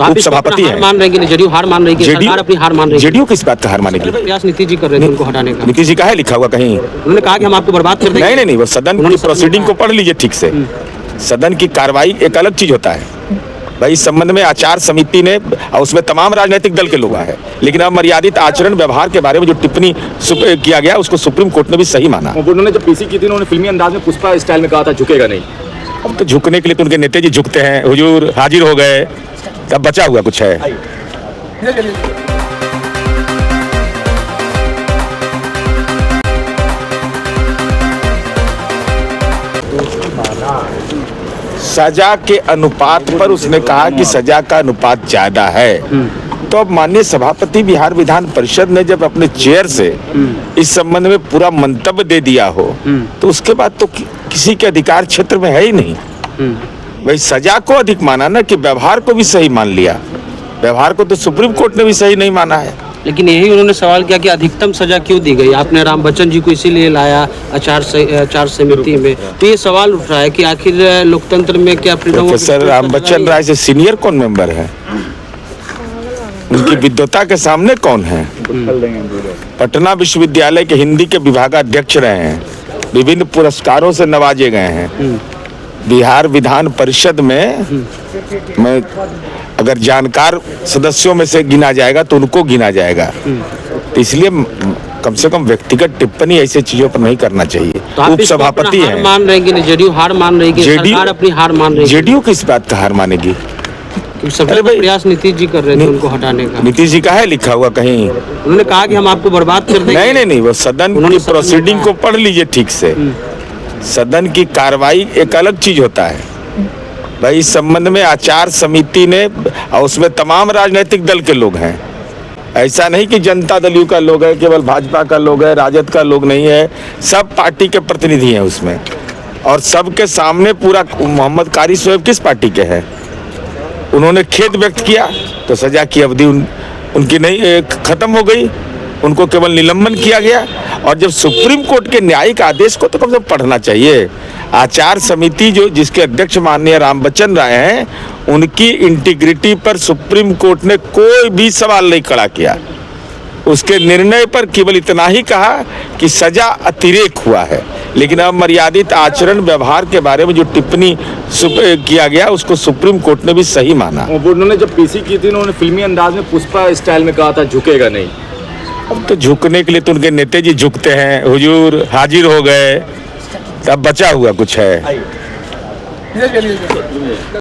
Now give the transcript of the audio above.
उपसभापति हैं। मान रहे हैं कि जेडीयू हार मान रही है, सरकार अपनी हार मान रही है। जेडीयू किस बात का हार मानेगी? प्रयास नीतीश जी कर रहे थे उनको हटाने का। नीतीश जी का है लिखा हुआ कहीं? उन्होंने कहा कि हम आपको बर्बाद कर देंगे। नहीं, वो सदन की प्रोसीडिंग को पढ़ लीजिए ठीक से। सदन की कार्रवाई एक अलग चीज होता है भाई। इस संबंध में आचार समिति ने, और उसमें तमाम राजनीतिक दल के लोग हैं, लेकिन अब मर्यादित आचरण व्यवहार के बारे में जो टिप्पणी किया गया उसको सुप्रीम कोर्ट ने भी सही माना। उन्होंने जब पीसी की थी उन्होंने फिल्मी अंदाज में पुष्पा स्टाइल में कहा था झुकेगा नहीं। अब तो झुकने के लिए तो उनके नेता जी झुकते हैं, हुजूर हाजिर हो गए, तब बचा हुआ कुछ है? सजा के अनुपात पर उसने कहा कि सजा का अनुपात ज्यादा है। तो अब माननीय सभापति बिहार विधान परिषद ने जब अपने चेयर से इस संबंध में पूरा मंतव्य दे दिया हो तो उसके बाद तो किसी के अधिकार क्षेत्र में है ही नहीं। भाई सजा को अधिक माना ना कि व्यवहार को भी सही मान लिया। व्यवहार को तो सुप्रीम कोर्ट ने भी सही नहीं माना है। लेकिन यही उन्होंने सवाल किया कि अधिकतम सजा क्यों दी गई? आपने राम बच्चन जी को इसीलिए लाया आचार समिति में, तो ये सवाल उठ रहा है कि आखिर लोकतंत्र में क्या प्रोफेसर राम बच्चन राय से सीनियर कौन मेंबर है? उनकी विद्वता के सामने कौन है? पटना विश्वविद्यालय के हिंदी के विभागाध्यक्ष रहे हैं, विभिन्न पुरस्कारों से नवाजे गए हैं। बिहार विधान परिषद में मैं अगर जानकार सदस्यों में से गिना जाएगा तो उनको गिना जाएगा। तो इसलिए कम से कम व्यक्तिगत टिप्पणी ऐसे चीजों पर नहीं करना चाहिए। तो उपसभापति हैं। मान रहे हैं कि जेडीयू हार मान रही है, सरकार अपनी हार मान रही है। जेडीयू किस बात का हार मानेगी? सबसे प्रयास नीतीश जी कर रहे थे उनको हटाने का। नीतीश जी का है लिखा हुआ कहीं? उन्होंने कहा कि हम आपको बर्बाद कर देंगे। नहीं, वो सदन की प्रोसीडिंग को पढ़ लीजिए ठीक से। सदन की कार्रवाई एक अलग चीज होता है भाई। इस संबंध में आचार समिति ने, और उसमें तमाम राजनीतिक दल के लोग हैं। ऐसा नहीं कि जनता दल यू का लोग है, केवल भाजपा का लोग है, राजद का लोग नहीं है, सब पार्टी के प्रतिनिधि हैं उसमें। और सबके सामने पूरा मोहम्मद कारी साहब किस पार्टी के हैं? उन्होंने खेद व्यक्त किया तो सजा की अवधि उनकी नहीं खत्म हो गई, उनको केवल निलंबन किया गया। और जब सुप्रीम कोर्ट के न्यायिक आदेश को तो कम से कम पढ़ना चाहिए। आचार समिति जो जिसके अध्यक्ष माननीय राम बच्चन राय हैं, उनकी इंटीग्रिटी पर सुप्रीम कोर्ट ने कोई भी सवाल नहीं खड़ा किया। उसके निर्णय पर केवल इतना ही कहा कि सजा अतिरेक हुआ है। लेकिन अब मर्यादित आचरण व्यवहार के बारे में जो टिप्पणी किया गया उसको सुप्रीम कोर्ट ने भी सही माना। उन्होंने जब पीसी की थी उन्होंने फिल्मी अंदाज में पुष्पा स्टाइल में कहा था झुकेगा नहीं। अब तो झुकने के लिए तो उनके नेता जी झुकते हैं, हुजूर हाजिर हो गए, तब बचा हुआ कुछ है?